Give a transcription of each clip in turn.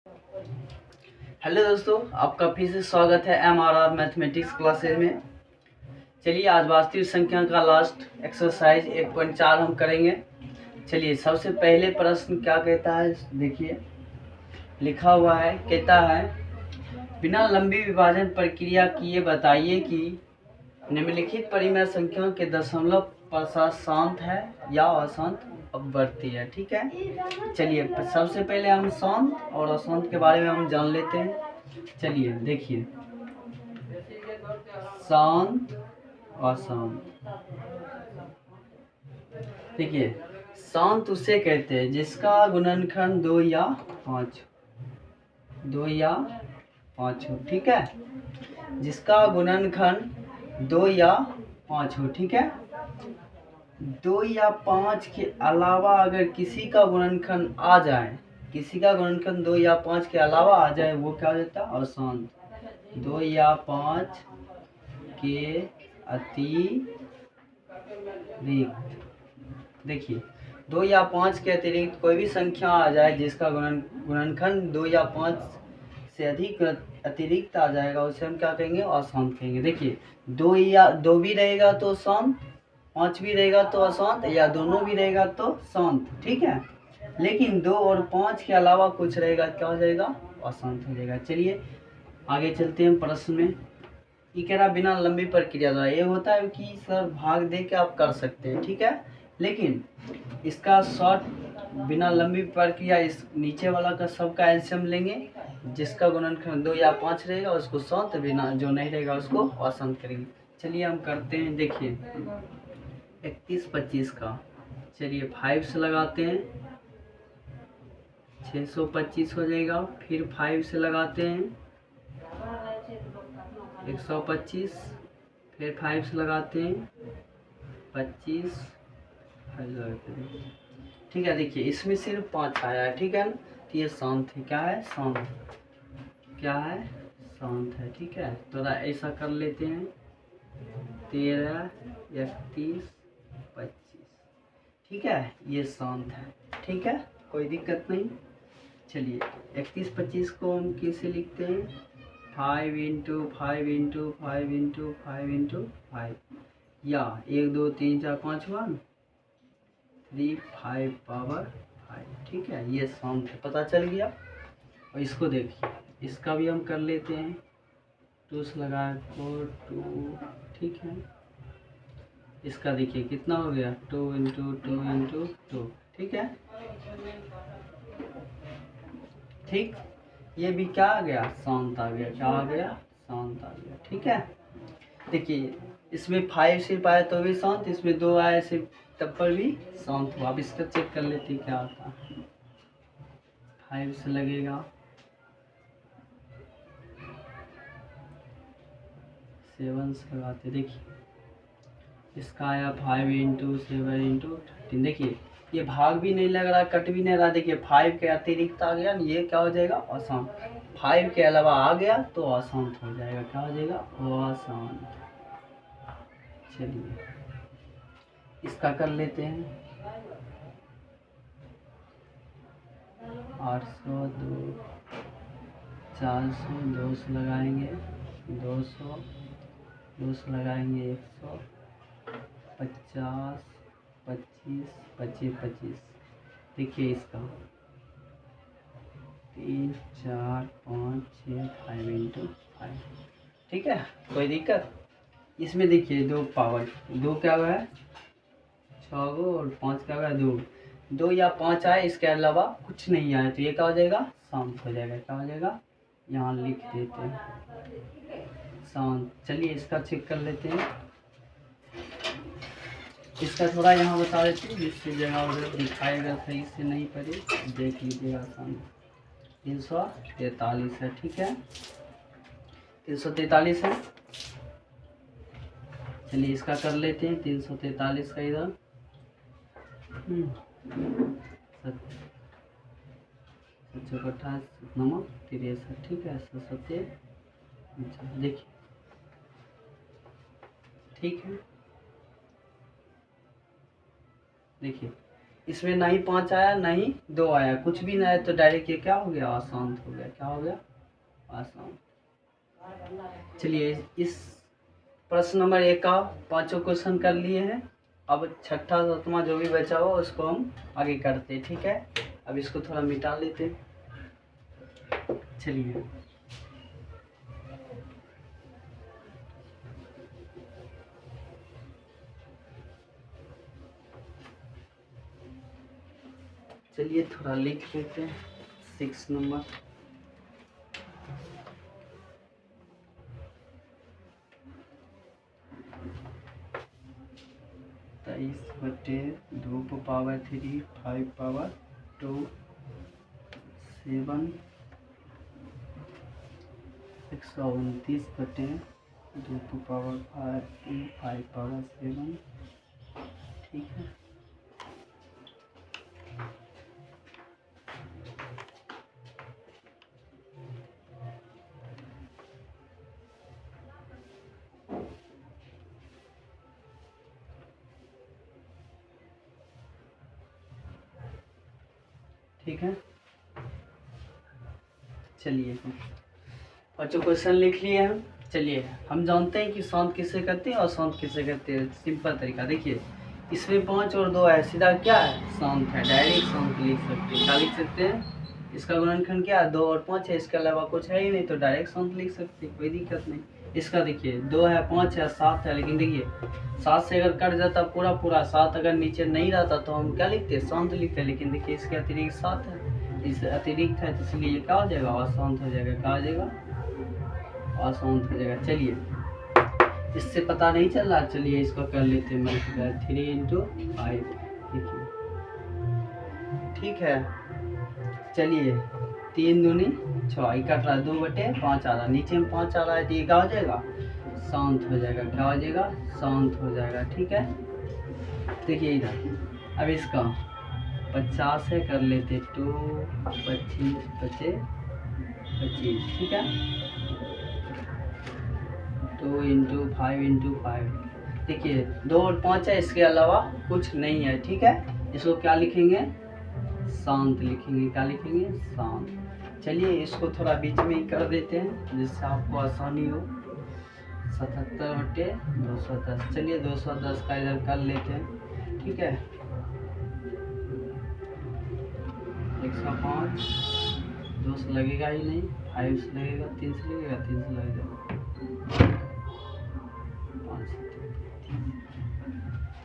Hello दोस्तों, आपका फिर से स्वागत है MRR मैथमेटिक्स क्लासेज में। चलिए आज वास्तविक संख्या का लास्ट एक्सरसाइज 1.4 हम करेंगे। चलिए सबसे पहले प्रश्न क्या कहता है देखिए, लिखा हुआ है, कहता है बिना लंबी विभाजन प्रक्रिया किए बताइए कि निम्नलिखित परिमेय संख्याओं के दशमलव पश्चात शांत है या अशांत अपवर्ती है। ठीक है, चलिए सबसे पहले हम शांत और अशांत के बारे में हम जान लेते हैं। चलिए देखिए, शांत अशांत। देखिए शांत उसे कहते हैं जिसका गुणनखंड 2 या 5 हो। ठीक है, जिसका गुणनखंड 2 या 5 हो। ठीक है, 2 या 5 के अलावा अगर किसी का गुणनखंड आ जाए, किसी का गुणनखंड 2 या 5 के अलावा आ जाए, वो क्या हो जाता है? अशांत। 2 या 5 के अतिरिक्त, देखिए 2 या 5 के अतिरिक्त कोई भी संख्या आ जाए जिसका गुणनखंड 2 या 5 से अधिक अतिरिक्त आ जाएगा, उसे हम क्या कहेंगे? अशांत कहेंगे। देखिए 2 भी रहेगा तो शांत, 5 भी रहेगा तो अशांत, या दोनों भी रहेगा तो शांत। ठीक है, लेकिन 2 और 5 के अलावा कुछ रहेगा, क्या हो जाएगा? अशांत हो जाएगा। चलिए आगे चलते हैं प्रश्न में। ये कह रहा बिना लंबी प्रक्रिया द्वारा, ये होता है कि सर भाग दे के आप कर सकते हैं। ठीक है, लेकिन इसका शॉर्ट बिना लंबी प्रक्रिया, इस नीचे वाला का सबका एलसीएम लेंगे, जिसका गुणनखंड 2 या 5 रहेगा उसको शांत, बिना जो नहीं रहेगा उसको अशांत करेंगे। चलिए हम करते हैं। देखिए 31 25 का, चलिए 5 से लगाते हैं, 625 हो जाएगा। फिर 5 से लगाते हैं 125, फिर 5 से लगाते हैं 25। ठीक है, देखिए इसमें सिर्फ 5 आया है। ठीक है ना, तो ये शांत है। क्या है? शांत। क्या है? शांत है। ठीक है, तो ऐसा कर लेते हैं 13 31 25। ठीक है, ये शांत है। ठीक है, कोई दिक्कत नहीं। चलिए 31 25 को हम कैसे लिखते हैं? 5 × 5 × 5 × 5 × 5, या 1 2 3 4 5 1 3 5 पावर 5। ठीक है, ये शांत है, पता चल गया। और इसको देखिए, इसका भी हम कर लेते हैं। 2 से लगाए 4 2। ठीक है, इसका देखिए कितना हो गया? 2 × 2 × 2। ठीक है, ठीक, ये भी क्या आ गया? शांत आ गया। क्या आ गया? शांत आ गया। ठीक है, देखिए इसमें 5 सिर्फ आया तो भी शांत, इसमें 2 आया सिर्फ तब पर भी शांत हुआ। अब इसका चेक कर लेते क्या आता है। 5 से लगेगा 7 से लगाते, देखिए इसका आया 5 × 7 × 13। देखिए ये भाग भी नहीं लग रहा, कट भी नहीं रहा। देखिए 5 के अतिरिक्त आ गया, ये क्या हो जाएगा? अशांत। 5 के अलावा आ गया तो अशांत हो जाएगा। क्या हो जाएगा? अशांत। चलिए इसका कर लेते हैं 800 2 400, 2 से लगाएंगे 200, 2 से लगाएंगे 100, 50 25 25 25। देखिए इसका 3 4 5 6 5 × 5। ठीक है, कोई दिक्कत? इसमें देखिए 2 पावर 2 क्या हुआ है? 6 गो, और 5 क्या हुआ है? 2। 2 या 5 आए, इसके अलावा कुछ नहीं आया, तो ये क्या हो जाएगा? शांत हो जाएगा। क्या हो जाएगा? यहाँ लिख देते हैं शांत। चलिए इसका चेक कर लेते हैं। इसका थोड़ा यहाँ बता देते हैं, जिससे जगह उधर दिखाएगा सही से नहीं पड़े, देख लीजिएगा। शांत 343 है। ठीक है, 343 है। चलिए इसका कर लेते हैं 343 का इधर 758 नमक 63। ठीक है, 7 देखिए। ठीक है, देखिए इसमें ना ही 5 आया ना ही 2 आया, कुछ भी ना है, तो डायरेक्ट ये क्या हो गया, अशांत हो गया। क्या हो गया, अशांत। चलिए इस प्रश्न नंबर 1 का 5 क्वेश्चन कर लिए हैं। अब छठा सातवां जो भी बचा हुआ उसको हम आगे करते हैं, ठीक है। अब इसको थोड़ा मिटा लेते हैं। चलिए चलिए थोड़ा लिख लेते हैं 6 नंबर। तेईस बटे 2 को पावर 3 5 पावर 2 7 129 बटे 2 को पावर 5 पावर 7, ठीक है। ठीक है, चलिए 5 क्वेश्चन लिख लिए हम। चलिए हम जानते हैं कि शांत किसे कहते हैं और शांत किसे कहते हैं। सिंपल तरीका देखिए, इसमें 5 और 2 है, सीधा क्या है, शांत है, डायरेक्ट शांत लिख सकते हैं। क्या लिख सकते हैं, इसका गुणनखंड क्या है, 2 और 5 है, इसके अलावा कुछ है ही नहीं, तो डायरेक्ट शांत लिख सकते हैं, कोई दिक्कत नहीं। इसका देखिए 2 है 5 है 7 है, लेकिन देखिए 7 से अगर कट जाता पूरा पूरा 7 अगर नीचे नहीं रहता तो हम क्या लिखते, शांत लिखते। लेकिन देखिए इसके अतिरिक्त 7 है, इस अतिरिक्त है, तो इसलिए क्या हो जाएगा, अशांत हो जाएगा। क्या हो जाएगा, अशांत हो जाएगा। चलिए इससे पता नहीं चल रहा, चलिए इसको कर लेते हैं मल्टीप्लाई 3 × 5, देखिए ठीक है। चलिए 3 दूनी 6, कट रहा है 2 बटे 5 आ रहा, नीचे में 5 आ रहा है, तो ये क्या हो जाएगा, शांत हो जाएगा। क्या हो जाएगा, शांत हो जाएगा, ठीक है। देखिए इधर अब इसका 50 है, कर लेते 2 25 बचे 25, ठीक है। 2 × 5 × 5, देखिए 2 और 5 है, इसके अलावा कुछ नहीं है, ठीक है। इसको क्या लिखेंगे, शांत लिखेंगे। क्या लिखेंगे, शांत। चलिए इसको थोड़ा बीच में ही कर देते हैं जिससे आपको आसानी हो। 77 बटे 210, चलिए 210 का इधर कर लेते हैं, ठीक है। 105, 2 से लगेगा ही नहीं, 5 से लगेगा, 3 से लगेगा, 3 से लगेगा, 5 से,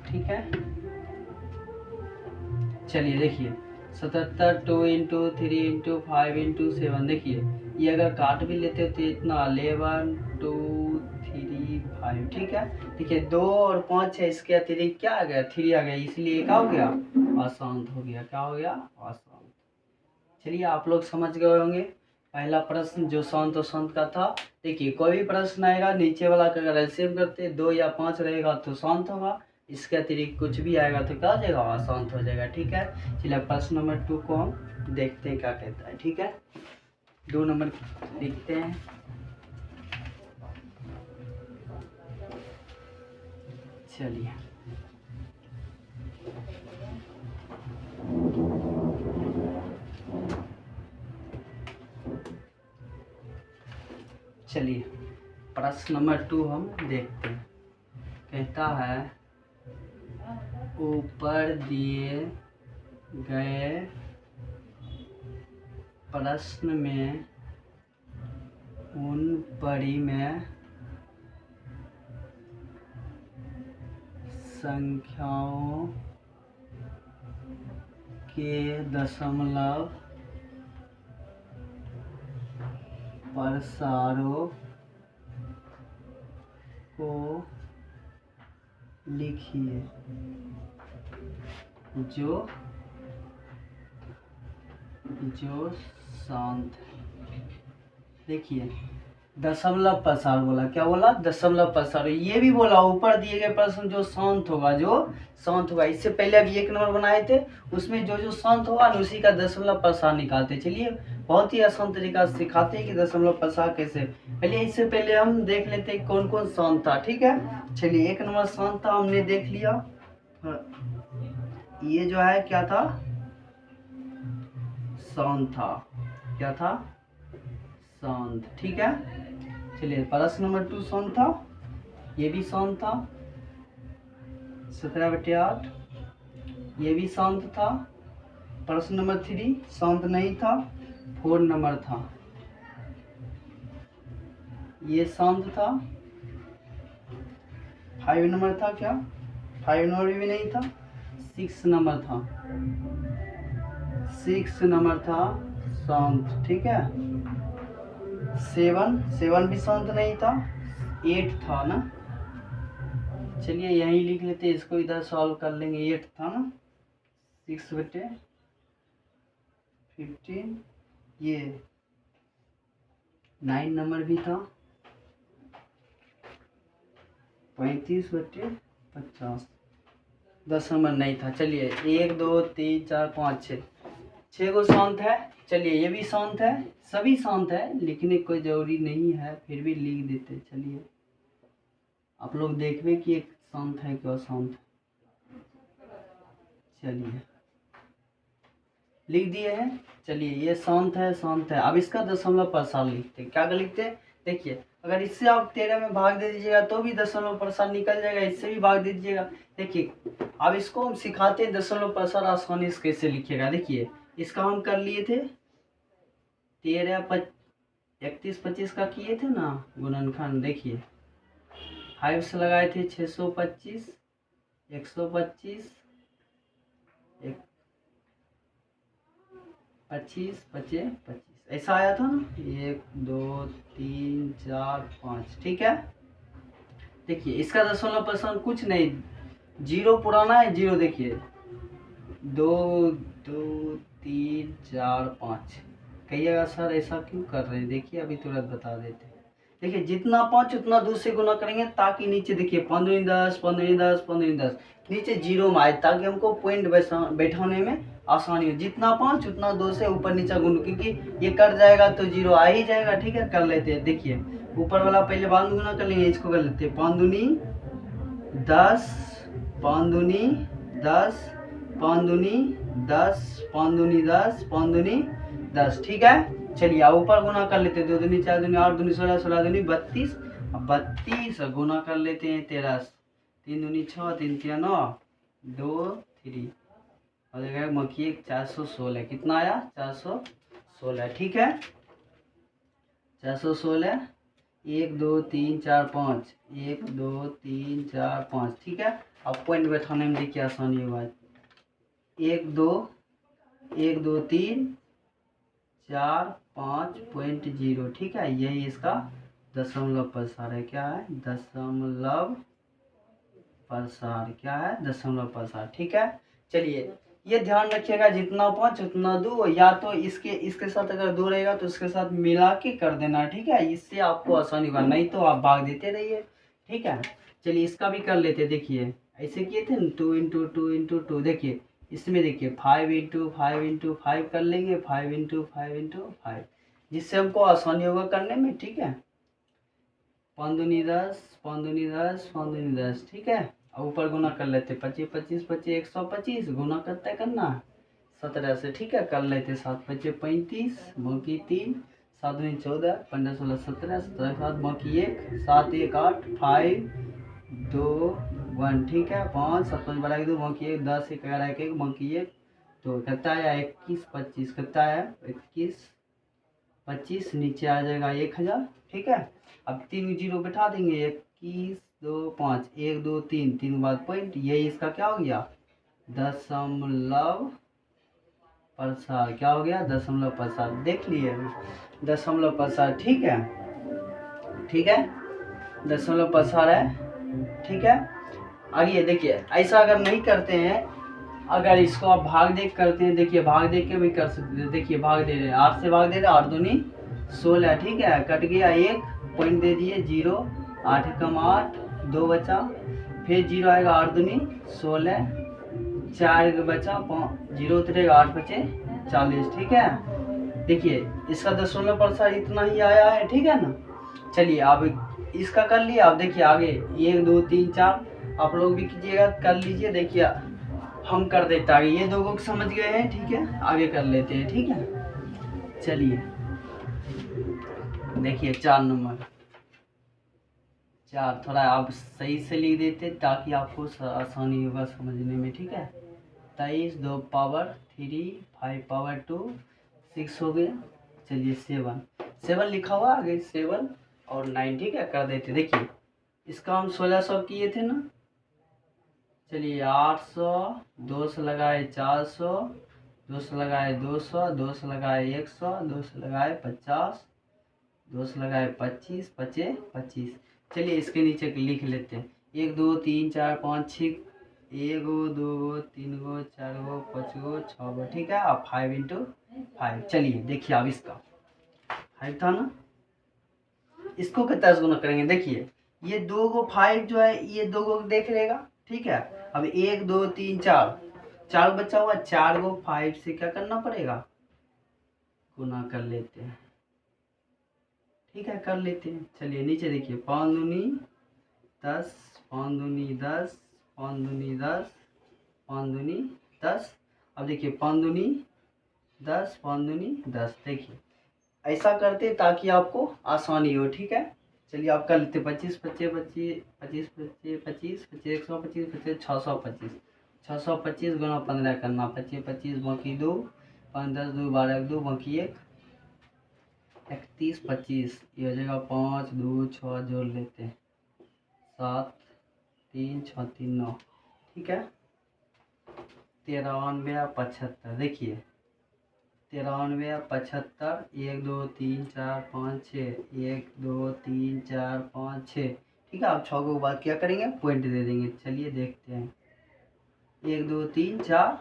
ठीक है। चलिए देखिए 77 2 × 3 × 5 × 7, देखिए ये अगर काट भी लेते हो तो इतना 11 2 3 5, ठीक है। देखिए 2 और 5 है, इसके अतिरिक्त क्या आ गया, 3 आ गया, इसलिए क्या हो गया, अशांत हो गया। क्या हो गया, अशांत। चलिए आप लोग समझ गए होंगे पहला प्रश्न जो शांत और शांत का था। देखिए कोई भी प्रश्न आएगा नीचे वाला का अगर एलसीएम करते 2 या 5 रहेगा तो शांत होगा, इसके अतिरिक्त कुछ भी आएगा तो क्या हो जाएगा, अशांत हो जाएगा, ठीक है। चलिए प्रश्न नंबर 2 को हम देखते हैं क्या कहता है, ठीक है। 2 नंबर लिखते हैं। चलिए चलिए प्रश्न नंबर 2 हम देखते हैं। कहता है ऊपर दिए गए प्रश्न में उन परिमेय संख्याओं के दशमलव प्रसारों को लिखिए जो शांत है। देखिए दशमलव प्रसार बोला, क्या बोला, दशमलव प्रसार। ये भी बोला ऊपर दिए गए प्रश्न जो शांत होगा, जो शांत होगा। इससे पहले अभी 1 नंबर बनाए थे, उसमें जो शांत होगा ना उसी का दशमलव प्रसार निकालते। चलिए बहुत ही आसान तरीका से सिखाते हैं कि दशमलव प्रसार कैसे। पहले इससे पहले हम देख लेते हैं कौन कौन शांत था, ठीक है। चलिए 1 नंबर शांत था, हमने देख लिया। ये जो है क्या था, शांत था, क्या था, शांत। ठीक है, चलिए प्रश्न नंबर 2 शांत था, ये भी शांत था, 17/8, ये भी शांत था। प्रश्न नंबर 3 शांत नहीं था, 4 नंबर था, ये शांत था। 5 नंबर था, क्या 5 नंबर भी नहीं था, 6 नंबर था, 6 नंबर था शांत। ठीक है, 7 भी शांत नहीं था, 8 था ना। चलिए यहीं लिख लेते, इसको इधर सॉल्व कर लेंगे। 8 था ना, 6/15, ये 9 नंबर भी था, 35/50, 10 नंबर नहीं था। चलिए 1 2 3 4 5 6 को शांत है। चलिए ये भी शांत है, सभी शांत है, लिखने कोई जरूरी नहीं है, फिर भी लिख देते। चलिए आप लोग देखिए कि एक शांत है कि अशांत है। चलिए लिख दिए हैं। चलिए ये शांत है, शांत है। अब इसका दशमलव प्रसार लिखते हैं। क्या लिखते हैं, देखिए अगर इससे आप 13 में भाग दे दीजिएगा तो भी दशमलव प्रसार निकल जाएगा, इससे भी भाग दे दीजिएगा। देखिए अब इसको हम सिखाते हैं दशमलव प्रसार आसानी से कैसे लिखिएगा। देखिए इसका हम कर लिए थे 13 31 25 का किए थे ना गुणनखंड। देखिए 5 से लगाए थे 625, 125, 25 25 25, ऐसा आया था ना, 1 2 3 4 5। ठीक है, देखिए इसका दशमलव प्रसार कुछ नहीं, 0 पुराना है, 0। देखिए 2 2 3 4 5। कहिएगा सर ऐसा क्यों कर रहे हैं, देखिए अभी तुरंत बता देते हैं। देखिए जितना 5 उतना 2 से गुना करेंगे, ताकि नीचे देखिए 15 10 15 10 15 10 नीचे 0 में आए, ताकि हमको पॉइंट बैठाने में आसानी हो। जितना 5 उतना 2 से ऊपर नीचे गुना, क्योंकि ये कट जाएगा तो 0 आ ही जाएगा। ठीक है, कर लेते हैं। देखिए ऊपर वाला पहले 5 गुना कर लेंगे, इसको कर लेते हैं 5 दूनी 10, 5 दूनी 10, 5 दूनी 10, 5 दूनी 10, 5 दूनी 10। ठीक है, चलिए अब ऊपर गुना कर लेते हैं। 2 दूनी 4 दूनी 8 दूनी 16, 16 दूनी 32, 32 गुना कर लेते हैं 13, 3 दूनी 6, 3 3 9, 2 3 और देखिए मक्खी 416। कितना आया, 416। ठीक है, 416, 1 2 3 4 5, 1 2 3 4 5। ठीक है, अब पॉइंट बैठाने में देखिए आसानी होगा। 1 2 1 2 3 4 5.0। ठीक है, यही इसका दशमलव प्रसार है। क्या है, दशमलव प्रसार। क्या है, दशमलव प्रसार। ठीक है, चलिए ये ध्यान रखिएगा, जितना 5 उतना 2, या तो इसके साथ अगर 2 रहेगा तो उसके साथ मिला के कर देना। ठीक है, इससे आपको आसानी होगा, नहीं तो आप भाग देते रहिए। ठीक है, चलिए इसका भी कर लेते। देखिए ऐसे किए थे ना, 2 × 2 × 2। देखिए इसमें देखिए 5 × 5 × 5 कर लेंगे, 5 × 5 × 5, जिससे हमको आसानी होगा करने में। ठीक है, 5 दूनी 10, 5 दूनी 10, 5 दूनी 10। ठीक है, अब ऊपर गुना कर लेते 25 25 25, 125 गुना करते करना 17 से। ठीक है, कर लेते 7 5 35, बाकी 3, 7 दूनी 14, 15 16 17, 17 के साथ बाकी 1, 7 1 8, 5 2 1। ठीक है, 5 7 5 बढ़ा के 2 बाकी 1, 10 1 11 1 1 बाकी 1, तो कितना आया 21 25। कितना आया 21 25, नीचे आ जाएगा 1000। ठीक है, अब 3 0 बैठा देंगे, 21 2 5, 1 2 3, 3 बाद पॉइंट, यही इसका क्या हो गया, दशमलव प्रसार। क्या हो गया, दशमलव प्रसार। देख लिए दशमलव प्रसार। ठीक है, ठीक है, दशमलव प्रसार है। ठीक है, आगे देखिए ऐसा अगर नहीं करते हैं, अगर इसको आप भाग देख करते हैं, देखिए भाग देख के भी कर सकते हैं। देखिए भाग दे रहे हैं, 8 से भाग दे रहे हैं, 8 दूनी 16। ठीक है, कट गया 1 पॉइंट दे दिए 0, 8 कम 8 2 बचा, फिर 0 आएगा 8 दूनी 16, 4 बचा 0 उतरेगा 8 बचे 40। ठीक है, देखिए इसका दशमलव प्रसार इतना ही आया है। ठीक है ना, चलिए अब इसका कर लिया। अब देखिए आगे 1 2 3 4 आप लोग भी कीजिएगा, कर लीजिए। देखिए हम कर देते आगे। ये दो को समझ गए हैं, ठीक है, आगे कर लेते हैं, ठीक है। चलिए देखिए 4 नंबर, 4 थोड़ा आप सही से लिख देते ताकि आपको आसानी होगा समझने में, ठीक है। 23 2 पावर 3 5 पावर 2 6 हो गया। चलिए 7 लिखा हुआ आगे, 7 और 9, ठीक है, कर देते। देखिए इसका हम 1600 किए थे ना। चलिए 800, 2 से लगाए 400, 2 से लगाए 200, 2 से लगाए 100, 2 से लगाए 50, 2 से लगाए 25, बचे 25। चलिए इसके नीचे लिख लेते हैं 1 2 3 4 5 6, 1 2 3 4 5 6, ठीक है। अब 5 × 5। चलिए देखिए अब इसका 5 था ना, इसको कितना गुना करेंगे। देखिए ये 2 को 5 जो है ये 2 को देख लेगा, ठीक है। अब 1 2 3 4 बचा हुआ, 4 को 5 से क्या करना पड़ेगा, गुना कर लेते हैं, ठीक है, कर लेते हैं। चलिए नीचे देखिए 5 दूनी 10, 5 दूनी 10, 5 दूनी 10, 5 दूनी 10। अब देखिए 5 दूनी 10, 5 दूनी 10। देखिए ऐसा करते ताकि आपको आसानी हो, ठीक है। चलिए आप कर लेते 25 25 25 25 25 25 125 25 625, 625 गुना 15 करना, 25 25 बाकी 2, 5 10 2 12 2 बाकी 1 31 25, ये हो जाएगा 5 2 6 जोड़ लेते हैं 7 3 6 3 9, ठीक है। 93 75। देखिए 93 75, 1 2 3 4 5 6, 1 2 3 4 5 6, ठीक है। आप 6 को बाद क्या करेंगे, पॉइंट दे देंगे। चलिए देखते हैं 1 2 3 4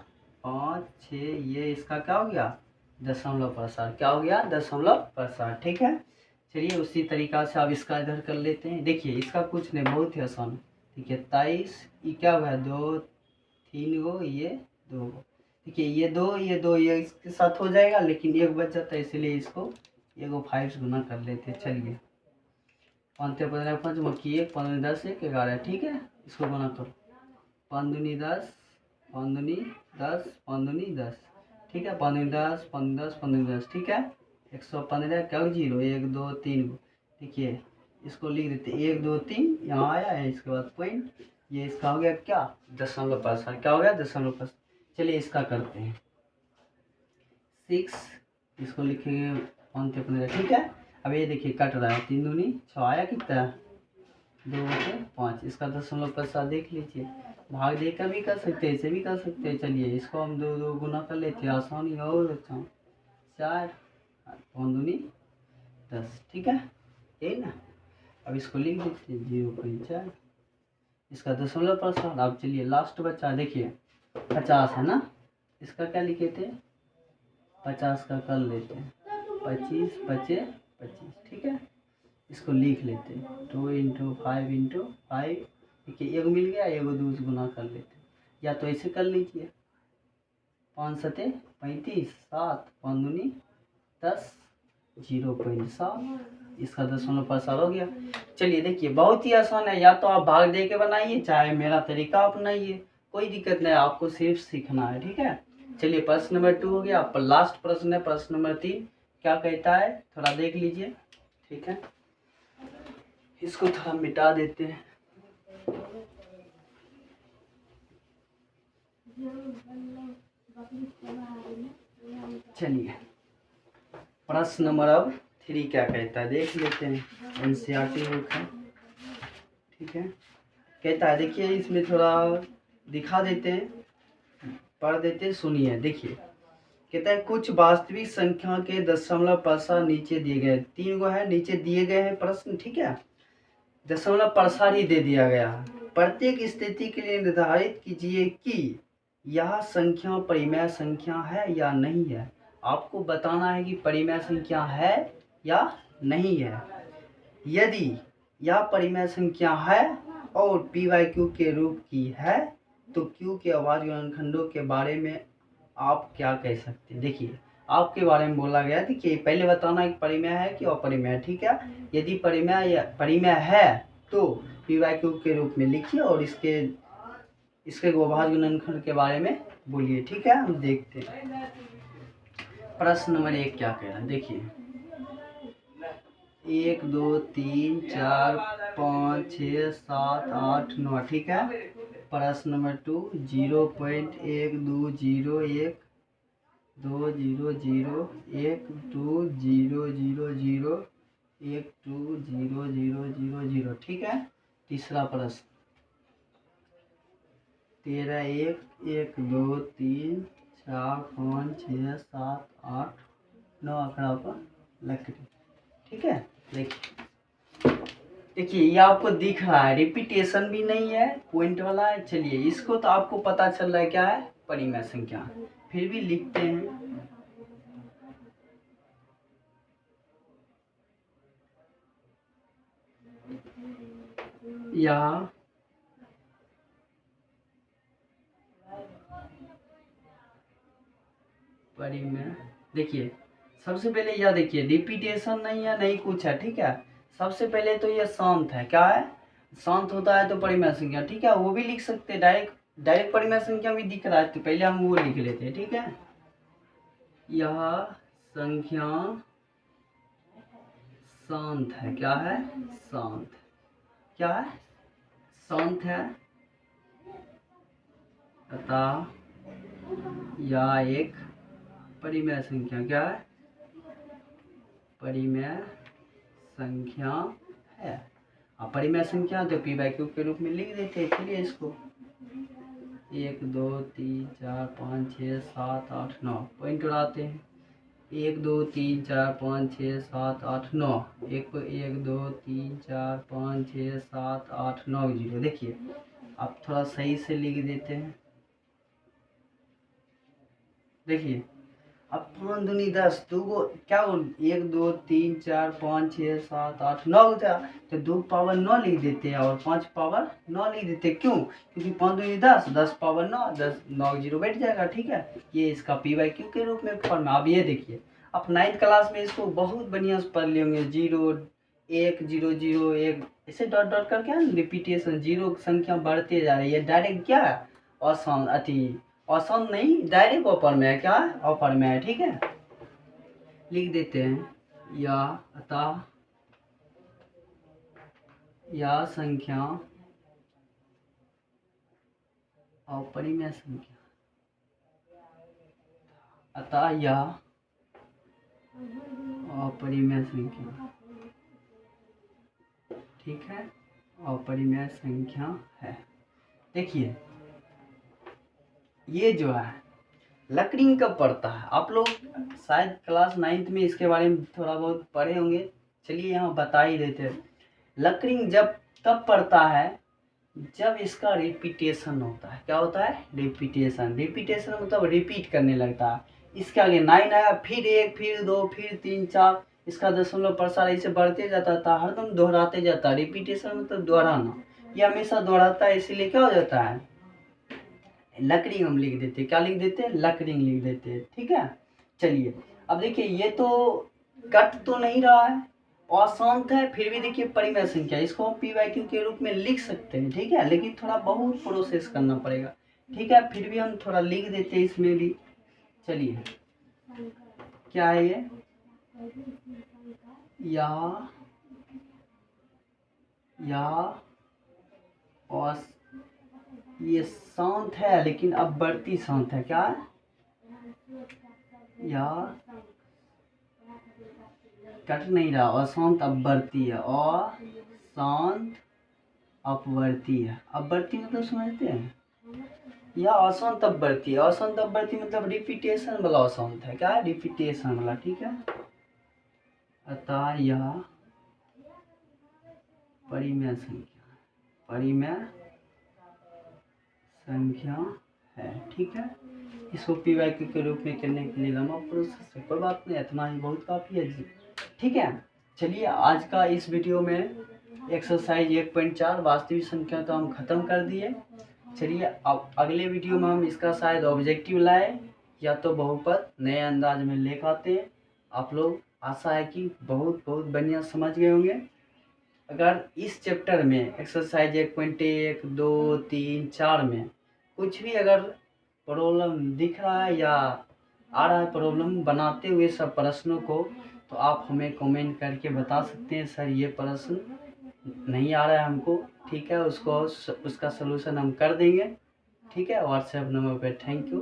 5 6, ये इसका क्या हो गया, दशमलव प्रसार। क्या हो गया, दशमलव प्रसार, ठीक है। चलिए उसी तरीका से आप इसका इधर कर लेते हैं। देखिए इसका कुछ नहीं, बहुत ही आसान, ठीक है। 23 ये क्या हुआ, 2 3 गो, ये 2 गो, देखिए ये 2 ये 2 ये इसके साथ हो जाएगा, लेकिन 1 बच जाता है, इसलिए इसको 1 को 5 से गुना कर लेते हैं। चलिए 5 15 5 बाकी 1 5 10 1 11, ठीक है। इसको गुना करो 5 दूनी 10, 5 दूनी 10, 5 दूनी 10, ठीक है। 5 दूनी 10 5 10 5 दूनी 10, ठीक है। 115 क्या 0 1 2 3 को, देखिए इसको लिख देते 1 2 3, यहाँ आया है, इसके बाद पॉइंट, ये इसका हो गया क्या, दशमलव प्रसार। क्या हो गया, दशमलव प्रसार। चलिए इसका करते हैं 6, इसको लिखेंगे 5 15, ठीक है। अब ये देखिए कट रहा है, 3 दूनी 6 आया कितना, 2 से 5। इसका दशमलव प्रसार देख लीजिए, भाग देकर भी कर सकते हैं, ऐसे भी कर सकते हैं। चलिए इसको हम 2 2 गुना कर लेते हैं, आसानी और अच्छा 4 5 दूनी 10, ठीक है, यही ना। अब इसको लिख देते हैं 0.4, इसका दशमलव प्रसार। अब चलिए लास्ट बचा, देखिए 50 है ना, इसका क्या लिखे थे, 50 का कर लेते हैं 25 बचे 25, ठीक है। इसको लिख लेते हैं 2 × 5 × 5, देखिए 1 मिल गया, 1 2 से गुना कर लेते हैं, या तो ऐसे कर लीजिए 5 7 35 7 5 दूनी 10 0.7, इसका दशमलव प्रसार हो गया। चलिए देखिए बहुत ही आसान है, या तो आप भाग दे के बनाइए, चाहे मेरा तरीका अपनाइए, कोई दिक्कत नहीं, आपको सिर्फ सीखना है, ठीक है। चलिए प्रश्न नंबर 2 हो गया। आप लास्ट प्रश्न है प्रश्न नंबर 3, क्या कहता है थोड़ा देख लीजिए, ठीक है। इसको थोड़ा मिटा देते हैं। चलिए प्रश्न नंबर अब 3 क्या कहता है देख लेते हैं, NCERT बुक है, ठीक है। कहता है देखिए इसमें थोड़ा दिखा देते हैं, पढ़ देते हैं, सुनिए। देखिए कहता है कुछ वास्तविक संख्या के दशमलव प्रसार नीचे दिए गए, 3 गो है नीचे दिए गए हैं प्रश्न, ठीक है। दशमलव प्रसार ही दे दिया गया है। प्रत्येक स्थिति के लिए निर्धारित कीजिए कि यह संख्या परिमेय संख्या है या नहीं है। आपको बताना है कि परिमेय संख्या है या नहीं है। यदि यह परिमेय संख्या है और p/q के रूप की है तो q के अभाज्य गुणनखंडों के बारे में आप क्या कह सकते हैं। देखिए आपके बारे में बोला गया, देखिए पहले बताना है कि परिमेय है कि अपरिमेय, ठीक है। यदि परिमेय है तो p/q के रूप में लिखिए और इसके अभाज्य गुणनखंड के बारे में बोलिए, ठीक है। हम देखते हैं प्रश्न नंबर 1 क्या कह रहा है। देखिए 1 2 3 4 5 6 7 8 9, ठीक है। प्रश्न नंबर 2 0.1201 2 0 0 1 2 0 0 0 1 2 0 0 0 0, ठीक है। तीसरा प्रश्न 13 1 1 2 3 4 5 6 7 8 9 आंकड़ा पर लकड़ी, ठीक है। देखिए ये आपको दिख रहा है, रिपीटेशन भी नहीं है, पॉइंट वाला है। चलिए इसको तो आपको पता चल रहा है क्या है, परिमेय संख्या। फिर भी लिखते हैं या परिमेय। देखिए सबसे पहले यह देखिए रिपीटेशन नहीं है, नहीं कुछ है, ठीक है। सबसे पहले तो यह शांत है, क्या है, शांत होता है तो परिमेय संख्या, ठीक है। वो भी लिख सकते हैं, डायरेक्ट परिमेय संख्या भी दिख रहा है तो पहले हम वो लिख लेते हैं, ठीक है। यह संख्या शांत है, क्या है, शांत, क्या है, शांत है अतः यह एक परिमेय संख्या, क्या है, परिमेय संख्या है। अब परिमेय संख्या तो p/q के रूप में लिख देते हैं। चलिए इसको 1 2 3 4 5 6 7 8 9 पॉइंट उड़ाते हैं। 1 2 3 4 5 6 7 8 9 1 2 3 4 5 6 7 8 9 0। देखिए अब थोड़ा सही से लिख देते हैं। देखिए अब 5 दूनी 10, दो क्या 1 2 3 4 5 6 7 8 9 होता है तो 2 पावर 9 लिख देते हैं और 5 पावर 9 लिख देते हैं। क्यों? क्योंकि 5 दूनी 10, 10 पावर 9, 10 9 0 बैठ जाएगा, ठीक है। ये इसका p/q के रूप में फॉर्म। अब ये देखिए आप 9th क्लास में इसको बहुत बढ़िया से पढ़ लेंगे। 0 1 0 0 1 ऐसे डॉट डॉट करके रिपीटेशन, जीरो संख्या बढ़ते जा रही है। डायरेक्ट क्या है, असाम अति औसम नहीं, डायरेक्ट अपर में है, क्या अपर में है, ठीक है। लिख देते हैं या अतः यह संख्या अपरिमेय संख्या, अतः यह अपरिमेय संख्या, ठीक है, अपरिमेय संख्या है। देखिए ये जो है लकड़िंग कब पड़ता है, आप लोग शायद क्लास 9th में इसके बारे में थोड़ा बहुत पढ़े होंगे। चलिए यहाँ बता ही देते हैं। लकड़िंग जब तब पड़ता है जब इसका रिपीटेशन होता है। क्या होता है, रिपीटेशन। रिपीटेशन मतलब रिपीट करने लगता है। इसके आगे 9 आया, फिर 1, फिर 2, फिर 3 4, इसका दशमलव प्रसार ऐसे बढ़ते जाता था, हरदम दोहराते जाता है। रिपीटेशन मतलब दोहराना, ये हमेशा दोहराता है, इसीलिए क्या हो जाता है, लकड़िंग हम लिख देते हैं। क्या लिख देते हैं, लकड़िंग लिख देते हैं, ठीक है। चलिए अब देखिए ये तो कट तो नहीं रहा है, अशांत है, फिर भी देखिए परिमेय संख्या, इसको हम p/q के रूप में लिख सकते हैं, ठीक है। लेकिन थोड़ा बहुत प्रोसेस करना पड़ेगा, ठीक है। फिर भी हम थोड़ा लिख देते हैं इसमें भी। चलिए क्या है ये, या ये शांत है लेकिन अब बढ़ती शांत है, क्या है, या कट नहीं रहा, अशांत अब बढ़ती है, अशांत अपवर्ती है। अपवर्ती मतलब समझते हैं, या अशांत अपवर्ती है। अशांत अपवर्ती मतलब रिपीटेशन वाला अशांत है, क्या है, रिपीटेशन वाला, ठीक है। अतः यह परिमेय संख्या, परिमेय संख्या है, ठीक है। इसको p/q के रूप में करने के लिए लंबा प्रोसेस है, कोई बात नहीं, इतना ही बहुत काफ़ी है जी, ठीक है। चलिए आज का इस वीडियो में एक्सरसाइज 1.4 वास्तविक संख्या तो हम ख़त्म कर दिए। चलिए अब अगले वीडियो में हम इसका शायद ऑब्जेक्टिव लाए या तो बहुपद नए अंदाज में लेकर आते हैं। आप लोग आशा है कि बहुत बहुत बढ़िया समझ गए होंगे। अगर इस चैप्टर में एक्सरसाइज 1.1 2 3 4 में कुछ भी अगर प्रॉब्लम दिख रहा है या आ रहा है प्रॉब्लम बनाते हुए सब प्रश्नों को, तो आप हमें कमेंट करके बता सकते हैं सर ये प्रश्न नहीं आ रहा है हमको, ठीक है, उसका सलूशन हम कर देंगे, ठीक है, व्हाट्सएप नंबर पे। Thank you.